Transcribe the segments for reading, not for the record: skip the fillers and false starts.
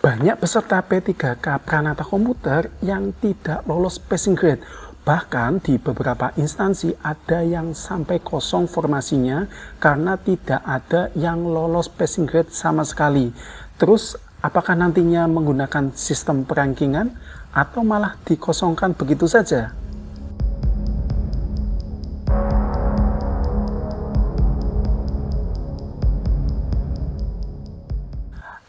Banyak peserta P3K Pranata Komputer yang tidak lolos passing grade. Bahkan di beberapa instansi ada yang sampai kosong formasinya karena tidak ada yang lolos passing grade sama sekali. Terus apakah nantinya menggunakan sistem perankingan atau malah dikosongkan begitu saja?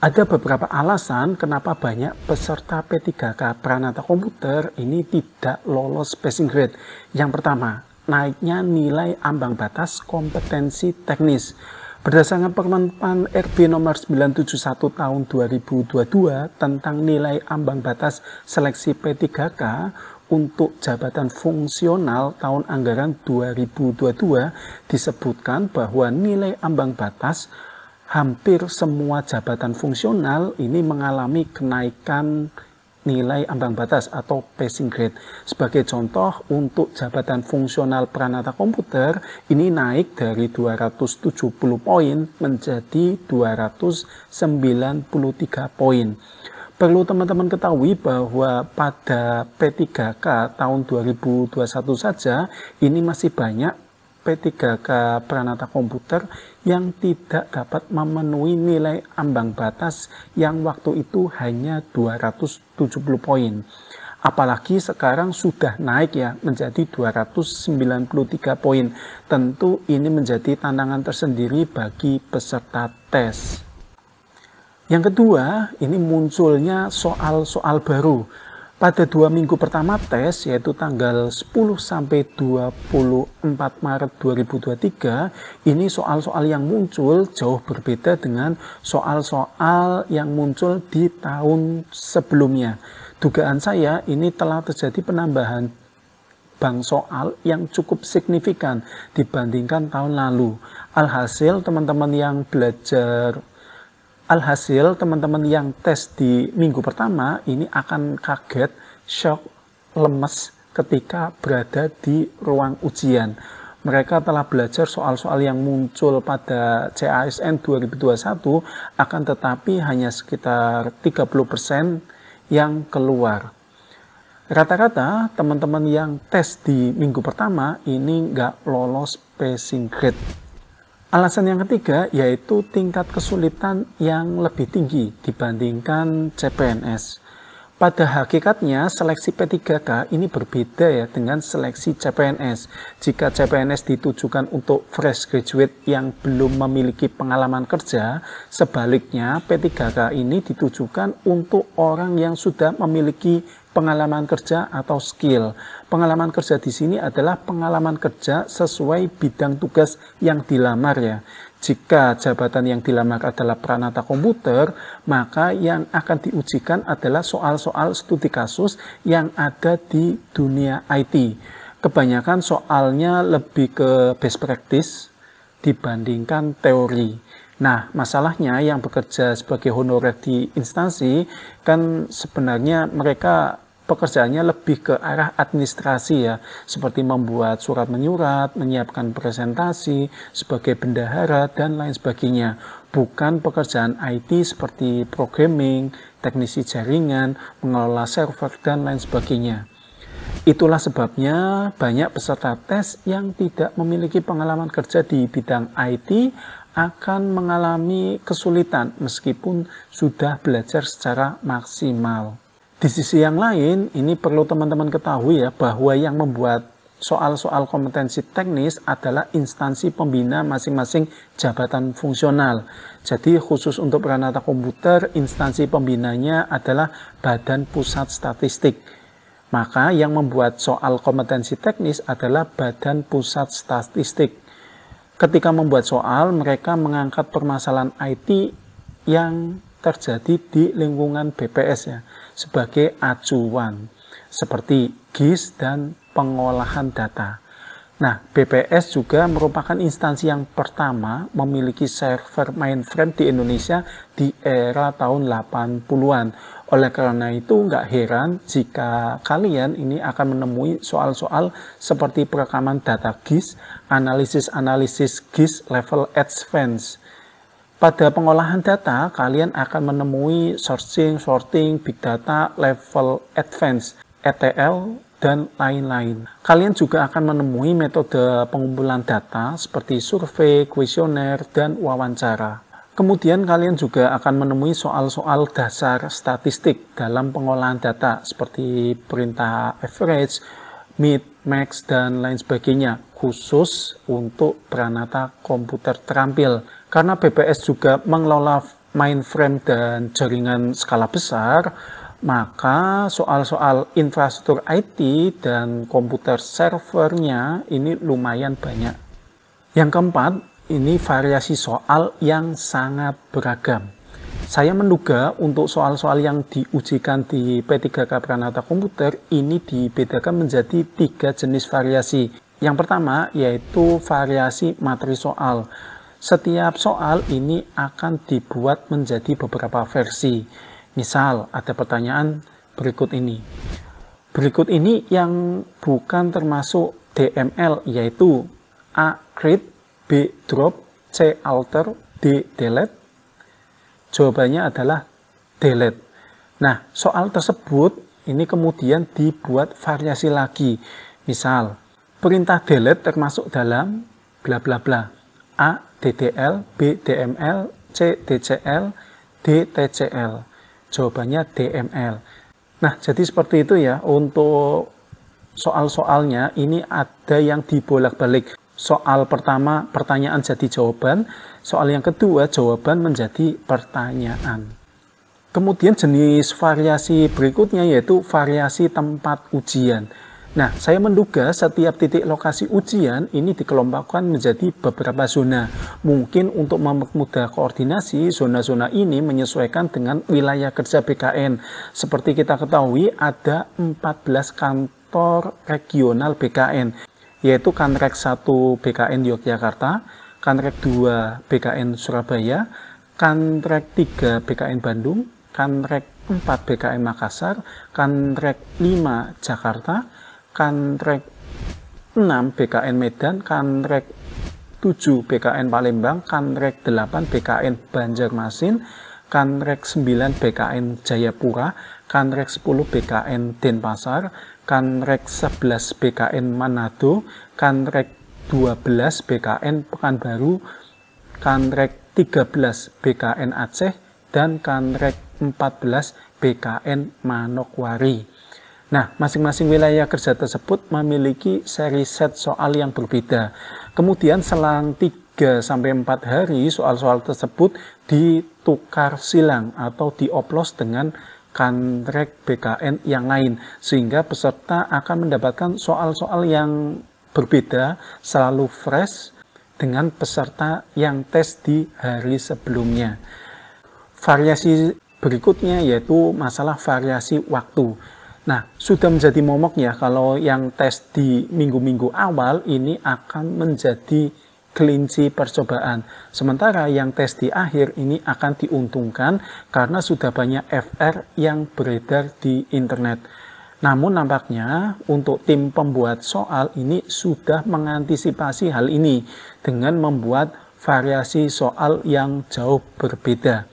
Ada beberapa alasan kenapa banyak peserta P3K Pranata Komputer ini tidak lolos passing grade. Yang pertama, naiknya nilai ambang batas kompetensi teknis. Berdasarkan Permen RB nomor 971 tahun 2022 tentang nilai ambang batas seleksi P3K untuk jabatan fungsional tahun anggaran 2022 disebutkan bahwa nilai ambang batas hampir semua jabatan fungsional ini mengalami kenaikan nilai ambang batas atau passing grade. Sebagai contoh, untuk jabatan fungsional Pranata Komputer ini naik dari 270 poin menjadi 293 poin. Perlu teman-teman ketahui bahwa pada P3K tahun 2021 saja ini masih banyak P3K Pranata Komputer yang tidak dapat memenuhi nilai ambang batas yang waktu itu hanya 270 poin. Apalagi sekarang sudah naik ya menjadi 293 poin. Tentu ini menjadi tantangan tersendiri bagi peserta tes. Yang kedua, ini munculnya soal-soal baru. Pada 2 minggu pertama tes, yaitu tanggal 10 sampai 24 Maret 2023, ini soal-soal yang muncul jauh berbeda dengan soal-soal yang muncul di tahun sebelumnya. Dugaan saya ini telah terjadi penambahan bank soal yang cukup signifikan dibandingkan tahun lalu. Alhasil teman-teman yang tes di minggu pertama ini akan kaget, shock, lemes ketika berada di ruang ujian. Mereka telah belajar soal-soal yang muncul pada CASN 2021, akan tetapi hanya sekitar 30% yang keluar. Rata-rata teman-teman yang tes di minggu pertama ini nggak lolos passing grade. Alasan yang ketiga yaitu tingkat kesulitan yang lebih tinggi dibandingkan CPNS. Pada hakikatnya seleksi P3K ini berbeda ya dengan seleksi CPNS. Jika CPNS ditujukan untuk fresh graduate yang belum memiliki pengalaman kerja, sebaliknya P3K ini ditujukan untuk orang yang sudah memiliki pengalaman kerja atau skill. Pengalaman kerja di sini adalah pengalaman kerja sesuai bidang tugas yang dilamar ya. Jika jabatan yang dilamar adalah Pranata Komputer, maka yang akan diujikan adalah soal-soal studi kasus yang ada di dunia IT. Kebanyakan soalnya lebih ke best practice dibandingkan teori. Nah, masalahnya yang bekerja sebagai honorer di instansi kan sebenarnya mereka pekerjaannya lebih ke arah administrasi ya, seperti membuat surat menyurat, menyiapkan presentasi sebagai bendahara dan lain sebagainya. Bukan pekerjaan IT seperti programming, teknisi jaringan, mengelola server dan lain sebagainya. Itulah sebabnya banyak peserta tes yang tidak memiliki pengalaman kerja di bidang IT akan mengalami kesulitan meskipun sudah belajar secara maksimal. Di sisi yang lain, ini perlu teman-teman ketahui ya, bahwa yang membuat soal-soal kompetensi teknis adalah instansi pembina masing-masing jabatan fungsional. Jadi khusus untuk Pranata Komputer, instansi pembinanya adalah Badan Pusat Statistik. Maka yang membuat soal kompetensi teknis adalah Badan Pusat Statistik. Ketika membuat soal, mereka mengangkat permasalahan IT yang terjadi di lingkungan BPS ya, sebagai acuan, seperti GIS dan pengolahan data. Nah, BPS juga merupakan instansi yang pertama memiliki server mainframe di Indonesia di era tahun 80-an. Oleh karena itu, nggak heran jika kalian ini akan menemui soal-soal seperti perekaman data GIS, analisis GIS level advance, Pada pengolahan data, kalian akan menemui searching, sorting, big data, level advance, ETL, dan lain-lain. Kalian juga akan menemui metode pengumpulan data seperti survei, kuesioner, dan wawancara. Kemudian kalian juga akan menemui soal-soal dasar statistik dalam pengolahan data seperti perintah average, min, max, dan lain sebagainya, khusus untuk peranata komputer terampil. Karena BPS juga mengelola mainframe dan jaringan skala besar, maka soal-soal infrastruktur IT dan komputer servernya ini lumayan banyak. Yang keempat, ini variasi soal yang sangat beragam. Saya menduga untuk soal-soal yang diujikan di P3K Pranata Komputer ini dibedakan menjadi 3 jenis variasi. Yang pertama yaitu variasi materi soal. Setiap soal ini akan dibuat menjadi beberapa versi. Misal ada pertanyaan berikut ini. Berikut ini yang bukan termasuk DML yaitu A. Create, B. Drop, C. Alter, D. Delete. Jawabannya adalah delete. Nah, soal tersebut ini kemudian dibuat variasi lagi. Misal, perintah delete termasuk dalam bla bla bla. A. DDL, B. DML, C. DCL, D. TCL. Jawabannya DML. Nah, jadi seperti itu ya untuk soal-soalnya. Ini ada yang dibolak-balik. Soal pertama pertanyaan jadi jawaban, soal yang kedua jawaban menjadi pertanyaan. Kemudian jenis variasi berikutnya yaitu variasi tempat ujian. Nah, saya menduga setiap titik lokasi ujian ini dikelompokkan menjadi beberapa zona. Mungkin untuk mempermudah koordinasi, zona-zona ini menyesuaikan dengan wilayah kerja BKN. Seperti kita ketahui ada 14 kantor regional BKN, yaitu Kanrek 1 BKN Yogyakarta, Kanrek 2 BKN Surabaya, Kanrek 3 BKN Bandung, Kanrek 4 BKN Makassar, Kanrek 5 Jakarta, Kanrek 6 BKN Medan, Kanrek 7 BKN Palembang, Kanrek 8 BKN Banjarmasin, Kanrek 9 BKN Jayapura, Kanrek 10 BKN Denpasar, Kanrek 11 BKN Manado, Kanrek 12 BKN Pekanbaru, Kanrek 13 BKN Aceh, dan Kanrek 14 BKN Manokwari. Nah, masing-masing wilayah kerja tersebut memiliki seri set soal yang berbeda. Kemudian selang 3-4 hari soal-soal tersebut ditukar silang atau dioplos dengan Kanrek BKN yang lain, sehingga peserta akan mendapatkan soal-soal yang berbeda, selalu fresh dengan peserta yang tes di hari sebelumnya. Variasi berikutnya yaitu masalah variasi waktu. Nah, sudah menjadi momok ya kalau yang tes di minggu-minggu awal ini akan menjadi kelinci percobaan. Sementara yang tes di akhir ini akan diuntungkan karena sudah banyak FR yang beredar di internet. Namun nampaknya untuk tim pembuat soal ini sudah mengantisipasi hal ini dengan membuat variasi soal yang jauh berbeda.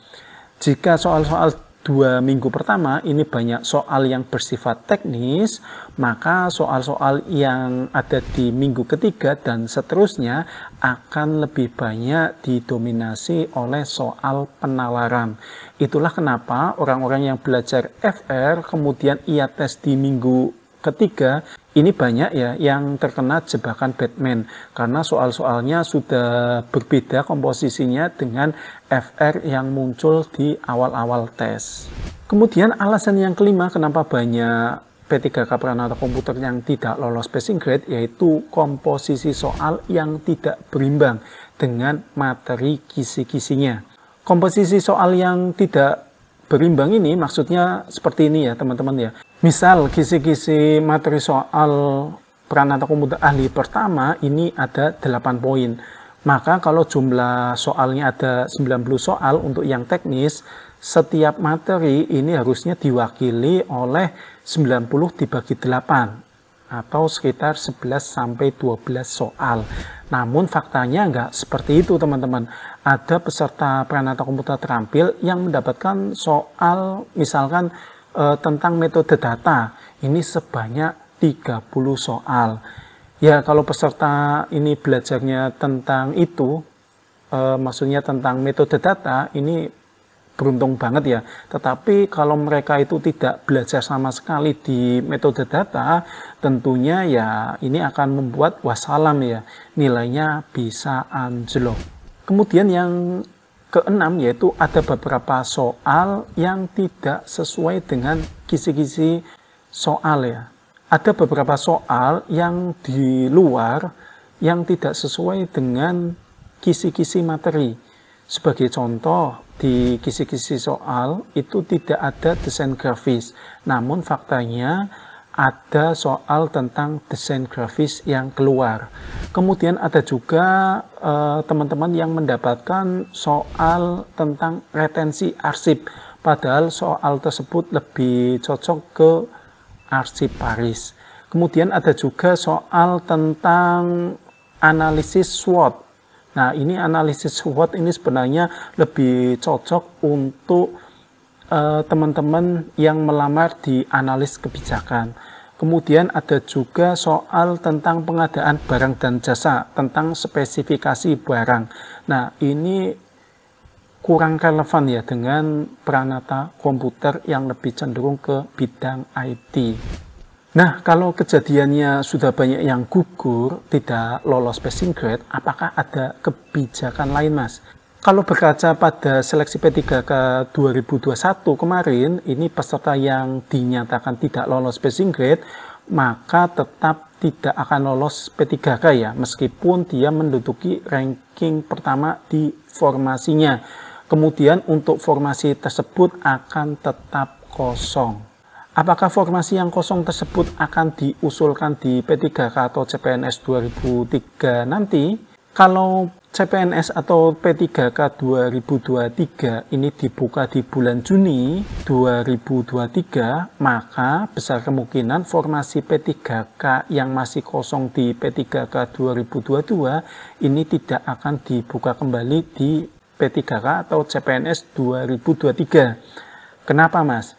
Jika soal-soal 2 minggu pertama ini banyak soal yang bersifat teknis, maka soal-soal yang ada di minggu ketiga dan seterusnya akan lebih banyak didominasi oleh soal penalaran. Itulah kenapa orang-orang yang belajar FR kemudian ia tes di minggu ketiga ini banyak ya yang terkena jebakan Batman karena soal-soalnya sudah berbeda komposisinya dengan FR yang muncul di awal-awal tes. Kemudian alasan yang kelima kenapa banyak P3K Pranata Komputer yang tidak lolos passing grade yaitu komposisi soal yang tidak berimbang dengan materi kisi-kisinya. Komposisi soal yang tidak berimbang ini maksudnya seperti ini ya teman-teman ya. Misal kisi-kisi materi soal Pranata Komputer ahli pertama ini ada 8 poin. Maka kalau jumlah soalnya ada 90 soal untuk yang teknis, setiap materi ini harusnya diwakili oleh 90 dibagi 8 atau sekitar 11-12 soal. Namun faktanya nggak seperti itu teman-teman. Ada peserta Pranata Komputer Terampil yang mendapatkan soal misalkan tentang metode data. Ini sebanyak 30 soal. Ya kalau peserta ini belajarnya tentang itu, maksudnya tentang metode data, ini beruntung banget ya. Tetapi kalau mereka itu tidak belajar sama sekali di metode data, tentunya ya ini akan membuat wassalam ya, nilainya bisa anjlok. Kemudian yang keenam yaitu ada beberapa soal yang tidak sesuai dengan kisi-kisi soal ya. Ada beberapa soal yang di luar yang tidak sesuai dengan kisi-kisi materi. Sebagai contoh, di kisi-kisi soal itu tidak ada desain grafis. Namun faktanya ada soal tentang desain grafis yang keluar. Kemudian ada juga teman-teman yang mendapatkan soal tentang retensi arsip. Padahal soal tersebut lebih cocok ke arsip Paris. Kemudian ada juga soal tentang analisis SWOT. Nah, ini analisis SWOT ini sebenarnya lebih cocok untuk teman-teman yang melamar di analis kebijakan. Kemudian ada juga soal tentang pengadaan barang dan jasa, tentang spesifikasi barang. Nah, ini kurang relevan ya dengan Pranata Komputer yang lebih cenderung ke bidang IT. Nah, kalau kejadiannya sudah banyak yang gugur, tidak lolos passing grade, apakah ada kebijakan lain, Mas? Kalau berkaca pada seleksi P3K 2021 kemarin, ini peserta yang dinyatakan tidak lolos passing grade, maka tetap tidak akan lolos P3K ya, meskipun dia menduduki ranking pertama di formasinya. Kemudian untuk formasi tersebut akan tetap kosong. Apakah formasi yang kosong tersebut akan diusulkan di P3K atau CPNS 2003 nanti? Kalau CPNS atau P3K 2023 ini dibuka di bulan Juni 2023, maka besar kemungkinan formasi P3K yang masih kosong di P3K 2022 ini tidak akan dibuka kembali di P3K atau CPNS 2023. Kenapa, Mas?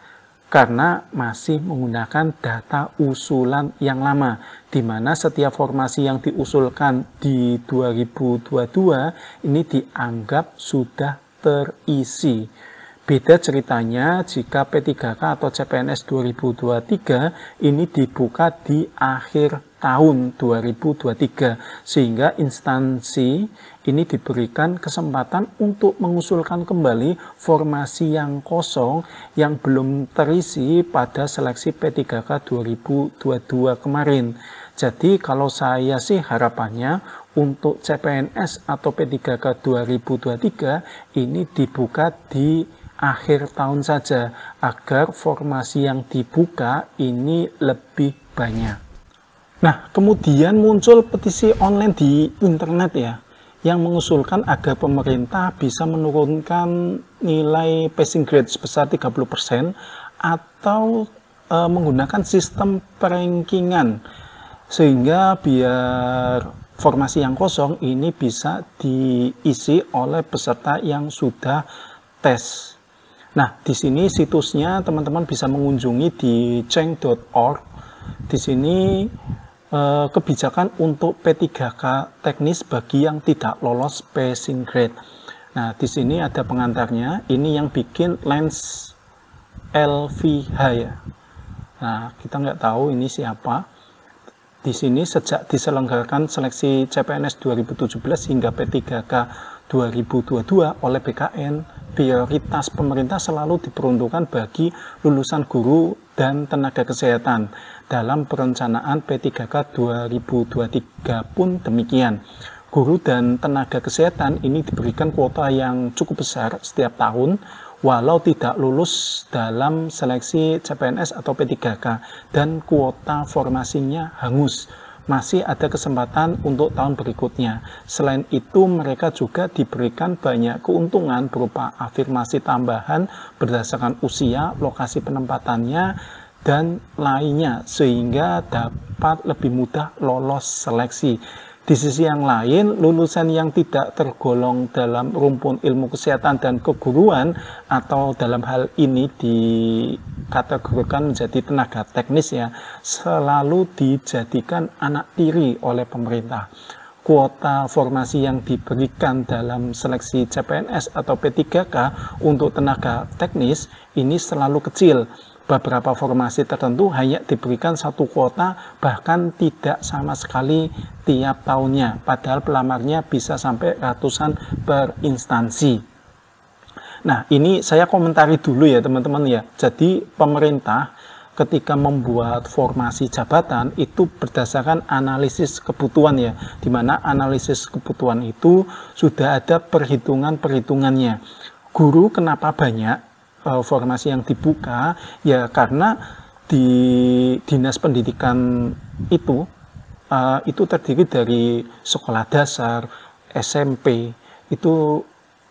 Karena masih menggunakan data usulan yang lama, di mana setiap formasi yang diusulkan di 2022 ini dianggap sudah terisi. Beda ceritanya jika P3K atau CPNS 2023 ini dibuka di akhir tahun 2023, sehingga instansi ini diberikan kesempatan untuk mengusulkan kembali formasi yang kosong yang belum terisi pada seleksi P3K 2022 kemarin. Jadi kalau saya sih harapannya untuk CPNS atau P3K 2023 ini dibuka di akhir tahun saja agar formasi yang dibuka ini lebih banyak. Nah, kemudian muncul petisi online di internet ya, yang mengusulkan agar pemerintah bisa menurunkan nilai passing grade sebesar 30% atau menggunakan sistem perankingan, sehingga biar formasi yang kosong ini bisa diisi oleh peserta yang sudah tes. Nah, di sini situsnya teman-teman bisa mengunjungi di ceng.org. Di sini kebijakan untuk P3K teknis bagi yang tidak lolos passing grade. Nah, di sini ada pengantarnya. Ini yang bikin Lens LVH ya. Nah, kita nggak tahu ini siapa. Di sini sejak diselenggarakan seleksi CPNS 2017 hingga P3K 2022 oleh BKN, prioritas pemerintah selalu diperuntukkan bagi lulusan guru dan tenaga kesehatan. Dalam perencanaan P3K 2023 pun demikian. Guru dan tenaga kesehatan ini diberikan kuota yang cukup besar setiap tahun, walau tidak lulus dalam seleksi CPNS atau P3K dan kuota formasinya hangus. Masih ada kesempatan untuk tahun berikutnya. Selain itu, mereka juga diberikan banyak keuntungan berupa afirmasi tambahan berdasarkan usia, lokasi penempatannya, dan lainnya sehingga dapat lebih mudah lolos seleksi. Di sisi yang lain, lulusan yang tidak tergolong dalam rumpun ilmu kesehatan dan keguruan atau dalam hal ini dikategorikan menjadi tenaga teknis ya, selalu dijadikan anak tiri oleh pemerintah. Kuota formasi yang diberikan dalam seleksi CPNS atau P3K untuk tenaga teknis ini selalu kecil. Beberapa formasi tertentu hanya diberikan satu kuota, bahkan tidak sama sekali tiap tahunnya, padahal pelamarnya bisa sampai ratusan per instansi. Nah, ini saya komentari dulu ya teman-teman ya. Jadi pemerintah ketika membuat formasi jabatan itu berdasarkan analisis kebutuhan ya, di mana analisis kebutuhan itu sudah ada perhitungan-perhitungannya. Guru kenapa banyak formasi yang dibuka? Ya karena di dinas pendidikan itu terdiri dari sekolah dasar, SMP, itu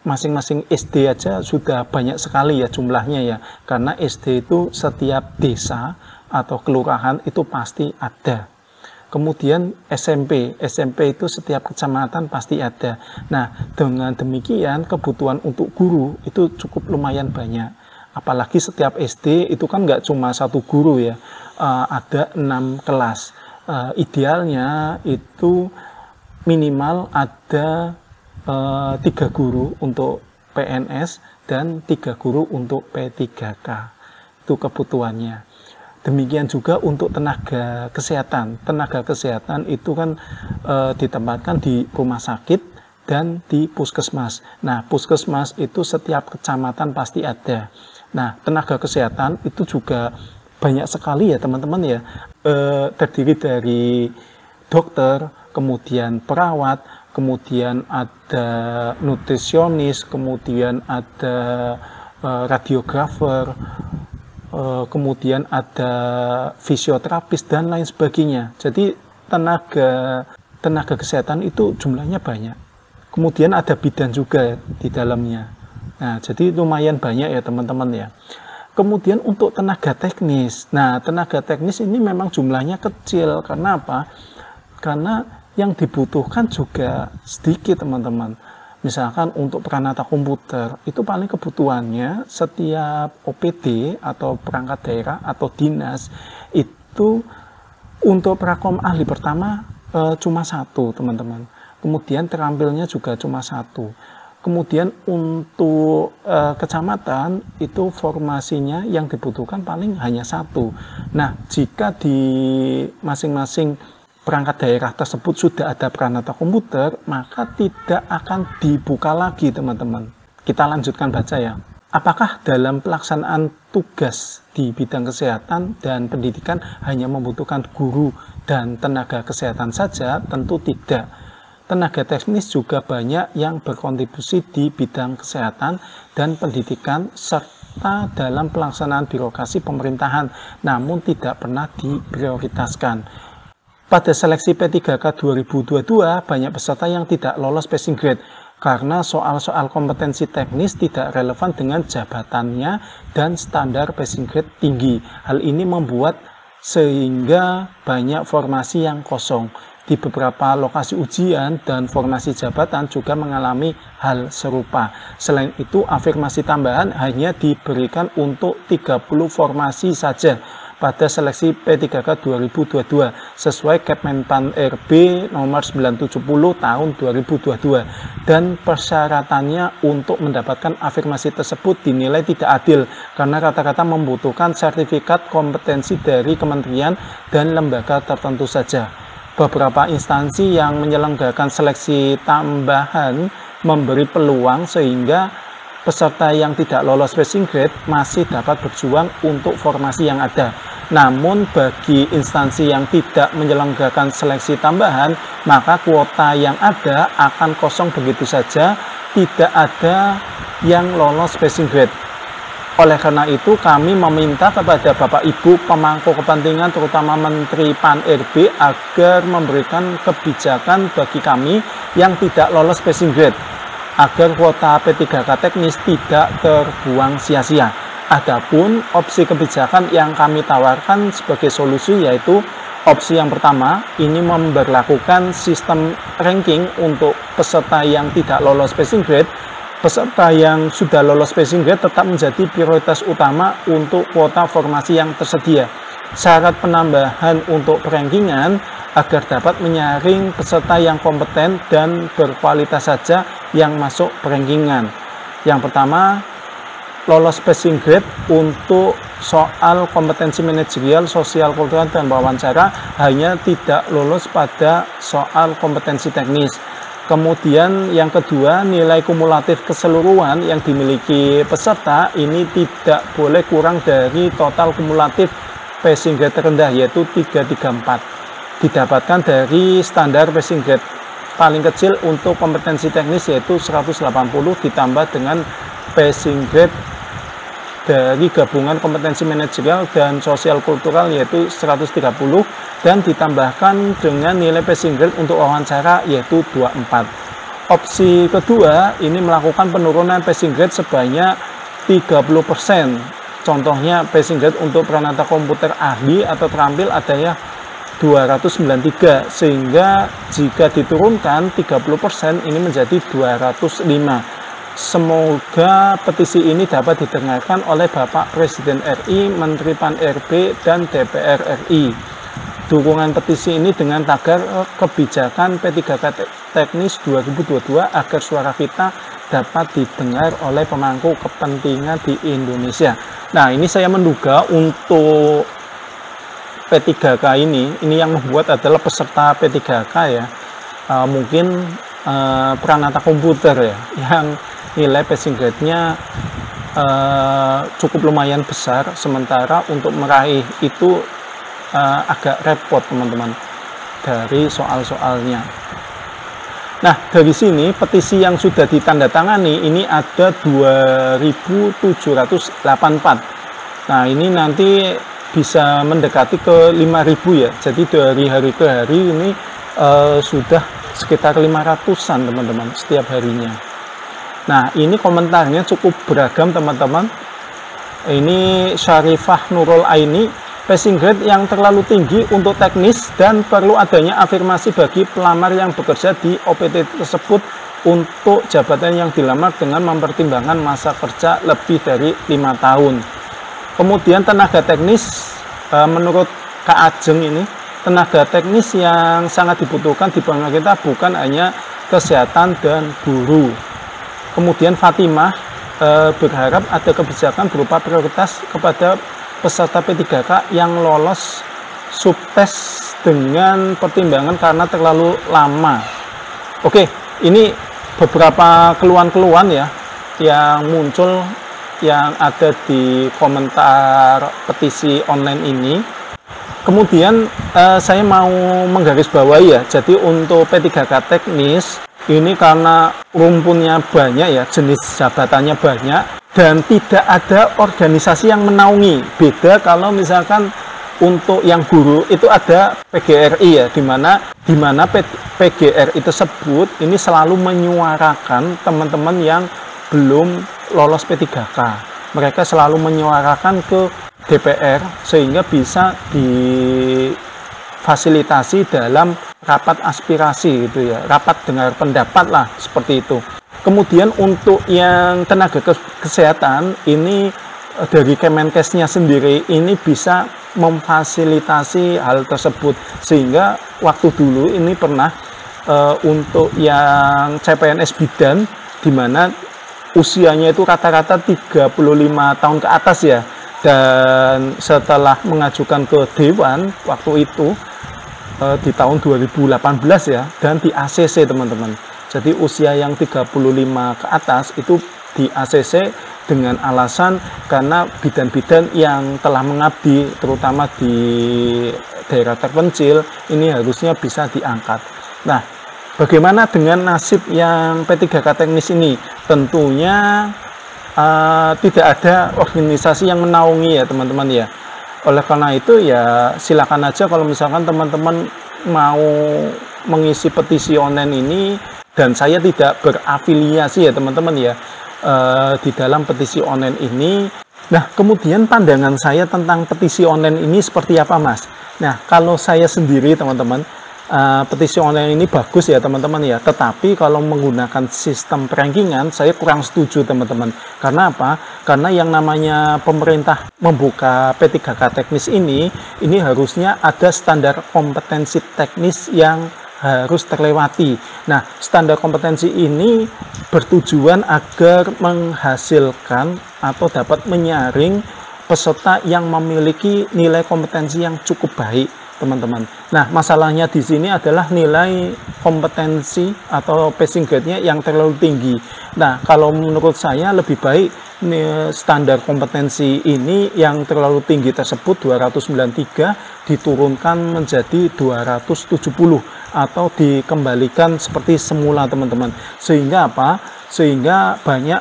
masing-masing SD aja sudah banyak sekali ya jumlahnya ya, karena SD itu setiap desa atau kelurahan itu pasti ada. Kemudian SMP itu setiap kecamatan pasti ada. Nah, dengan demikian kebutuhan untuk guru itu cukup lumayan banyak. Apalagi setiap SD itu kan nggak cuma satu guru ya, ada 6 kelas. Idealnya itu minimal ada 3 guru untuk PNS dan 3 guru untuk P3K. Itu kebutuhannya. Demikian juga untuk tenaga kesehatan. Tenaga kesehatan itu kan ditempatkan di rumah sakit dan di puskesmas. Nah, puskesmas itu setiap kecamatan pasti ada. Nah, tenaga kesehatan itu juga banyak sekali ya teman-teman ya. Terdiri dari dokter, kemudian perawat, kemudian ada nutrisionis, kemudian ada radiografer, kemudian ada fisioterapis dan lain sebagainya. Jadi tenaga kesehatan itu jumlahnya banyak. Kemudian ada bidan juga di dalamnya. Nah, jadi lumayan banyak ya teman-teman ya. Kemudian untuk tenaga teknis. Nah, tenaga teknis ini memang jumlahnya kecil. Karena apa? Karena yang dibutuhkan juga sedikit teman-teman. Misalkan untuk peranata komputer, itu paling kebutuhannya setiap OPD atau perangkat daerah atau dinas, itu untuk prakom ahli pertama cuma 1 teman-teman. Kemudian terampilnya juga cuma 1. Kemudian untuk kecamatan, itu formasinya yang dibutuhkan paling hanya 1. Nah, jika di masing-masing perangkat daerah tersebut sudah ada peranata komputer, maka tidak akan dibuka lagi teman-teman. Kita lanjutkan baca ya. Apakah dalam pelaksanaan tugas di bidang kesehatan dan pendidikan hanya membutuhkan guru dan tenaga kesehatan saja? Tentu tidak. Tenaga teknis juga banyak yang berkontribusi di bidang kesehatan dan pendidikan serta dalam pelaksanaan birokrasi pemerintahan, namun tidak pernah diprioritaskan. Pada seleksi P3K 2022, banyak peserta yang tidak lolos passing grade karena soal-soal kompetensi teknis tidak relevan dengan jabatannya dan standar passing grade tinggi. Hal ini membuat sehingga banyak formasi yang kosong. Di beberapa lokasi ujian dan formasi jabatan juga mengalami hal serupa. Selain itu, afirmasi tambahan hanya diberikan untuk 30 formasi saja pada seleksi P3K 2022 sesuai Kepmenpan RB nomor 970 tahun 2022, dan persyaratannya untuk mendapatkan afirmasi tersebut dinilai tidak adil karena rata-rata membutuhkan sertifikat kompetensi dari kementerian dan lembaga tertentu saja. Beberapa instansi yang menyelenggarakan seleksi tambahan memberi peluang sehingga peserta yang tidak lolos passing grade masih dapat berjuang untuk formasi yang ada. Namun bagi instansi yang tidak menyelenggarakan seleksi tambahan, maka kuota yang ada akan kosong begitu saja, tidak ada yang lolos passing grade. Oleh karena itu, kami meminta kepada Bapak Ibu pemangku kepentingan, terutama Menteri Pan-RB, agar memberikan kebijakan bagi kami yang tidak lolos passing grade, agar kuota P3K teknis tidak terbuang sia-sia. Adapun opsi kebijakan yang kami tawarkan sebagai solusi yaitu opsi yang pertama, ini memberlakukan sistem ranking untuk peserta yang tidak lolos passing grade. Peserta yang sudah lolos passing grade tetap menjadi prioritas utama untuk kuota formasi yang tersedia. Syarat penambahan untuk perankingan agar dapat menyaring peserta yang kompeten dan berkualitas saja yang masuk perankingan. Yang pertama, lolos passing grade untuk soal kompetensi manajerial, sosial, kultural, dan wawancara, hanya tidak lolos pada soal kompetensi teknis. Kemudian yang kedua, nilai kumulatif keseluruhan yang dimiliki peserta ini tidak boleh kurang dari total kumulatif passing grade terendah yaitu 334. Didapatkan dari standar passing grade paling kecil untuk kompetensi teknis yaitu 180 ditambah dengan passing grade dari gabungan kompetensi manajerial dan sosial kultural yaitu 130 dan ditambahkan dengan nilai passing grade untuk wawancara yaitu 24. Opsi kedua ini melakukan penurunan passing grade sebanyak 30%. Contohnya passing grade untuk peranata komputer ahli atau terampil adanya 293 sehingga jika diturunkan 30% ini menjadi 205. Semoga petisi ini dapat didengarkan oleh Bapak Presiden RI, Menteri Pan-RB, dan DPR RI. Dukungan petisi ini dengan tagar kebijakan P3K teknis 2022 agar suara kita dapat didengar oleh pemangku kepentingan di Indonesia. Nah, ini saya menduga untuk P3K ini yang membuat adalah peserta P3K ya, mungkin peranata komputer ya, yang nilai passing grade-nya cukup lumayan besar, sementara untuk meraih itu agak repot teman-teman dari soal-soalnya. Nah, dari sini petisi yang sudah ditandatangani ini ada 2.784. Nah, ini nanti bisa mendekati ke 5.000 ya. Jadi dari hari ke hari ini sudah sekitar 500-an teman-teman setiap harinya. Nah, ini komentarnya cukup beragam teman-teman. Ini Syarifah Nurul Aini, passing grade yang terlalu tinggi untuk teknis dan perlu adanya afirmasi bagi pelamar yang bekerja di OPT tersebut untuk jabatan yang dilamar dengan mempertimbangkan masa kerja lebih dari 5 tahun. Kemudian tenaga teknis, menurut Kak Ajeng ini, tenaga teknis yang sangat dibutuhkan di bangsa kita bukan hanya kesehatan dan guru. Kemudian Fatimah berharap ada kebijakan berupa prioritas kepada peserta P3K yang lolos subtes dengan pertimbangan karena terlalu lama. Oke, ini beberapa keluhan-keluhan ya yang muncul yang ada di komentar petisi online ini. Kemudian saya mau menggarisbawahi ya, jadi untuk P3K teknis ini karena rumpunnya banyak ya, jenis jabatannya banyak dan tidak ada organisasi yang menaungi. Beda kalau misalkan untuk yang guru itu ada PGRI ya, di mana PGRI tersebut ini selalu menyuarakan teman-teman yang belum lolos P3K. Mereka selalu menyuarakan ke DPR sehingga bisa difasilitasi dalam rapat aspirasi gitu ya, rapat dengar pendapat lah seperti itu. Kemudian untuk yang tenaga kesehatan ini dari Kemenkesnya sendiri ini bisa memfasilitasi hal tersebut, sehingga waktu dulu ini pernah untuk yang CPNS bidan di mana usianya itu rata-rata 35 tahun ke atas ya, dan setelah mengajukan ke Dewan waktu itu di tahun 2018 ya, dan di ACC teman-teman. Jadi usia yang 35 ke atas itu di ACC dengan alasan karena bidan-bidan yang telah mengabdi terutama di daerah terpencil ini harusnya bisa diangkat. Nah, bagaimana dengan nasib yang P3K teknis ini? Tentunya tidak ada organisasi yang menaungi ya teman-teman ya. Oleh karena itu ya silakan aja kalau misalkan teman-teman mau mengisi petisi online ini, dan saya tidak berafiliasi ya teman-teman ya di dalam petisi online ini. Nah, kemudian pandangan saya tentang petisi online ini seperti apa, Mas? Nah, kalau saya sendiri, teman-teman, petisi online ini bagus ya, teman-teman ya. Tetapi kalau menggunakan sistem rankingan, saya kurang setuju, teman-teman. Karena apa? Karena yang namanya pemerintah membuka P3K teknis ini harusnya ada standar kompetensi teknis yang harus terlewati. Nah, standar kompetensi ini bertujuan agar menghasilkan atau dapat menyaring peserta yang memiliki nilai kompetensi yang cukup baik, teman-teman. Nah, masalahnya di sini adalah nilai kompetensi atau passing grade-nya yang terlalu tinggi. Nah, kalau menurut saya lebih baik standar kompetensi ini yang terlalu tinggi tersebut 293 diturunkan menjadi 270 atau dikembalikan seperti semula, teman-teman. Sehingga apa? Sehingga banyak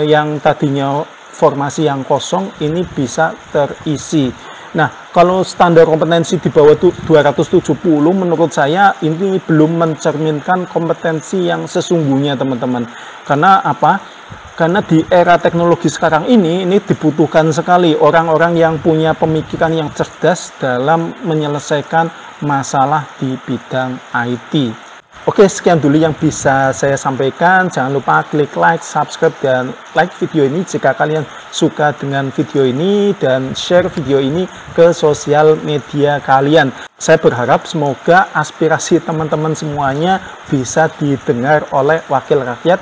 yang tadinya formasi yang kosong ini bisa terisi. Nah, kalau standar kompetensi di bawah 270 menurut saya ini belum mencerminkan kompetensi yang sesungguhnya, teman-teman. Karena apa? Karena di era teknologi sekarang ini dibutuhkan sekali orang-orang yang punya pemikiran yang cerdas dalam menyelesaikan masalah di bidang IT. Oke, sekian dulu yang bisa saya sampaikan. Jangan lupa klik like, subscribe, dan like video ini jika kalian suka dengan video ini, dan share video ini ke sosial media kalian. Saya berharap semoga aspirasi teman-teman semuanya bisa didengar oleh wakil rakyat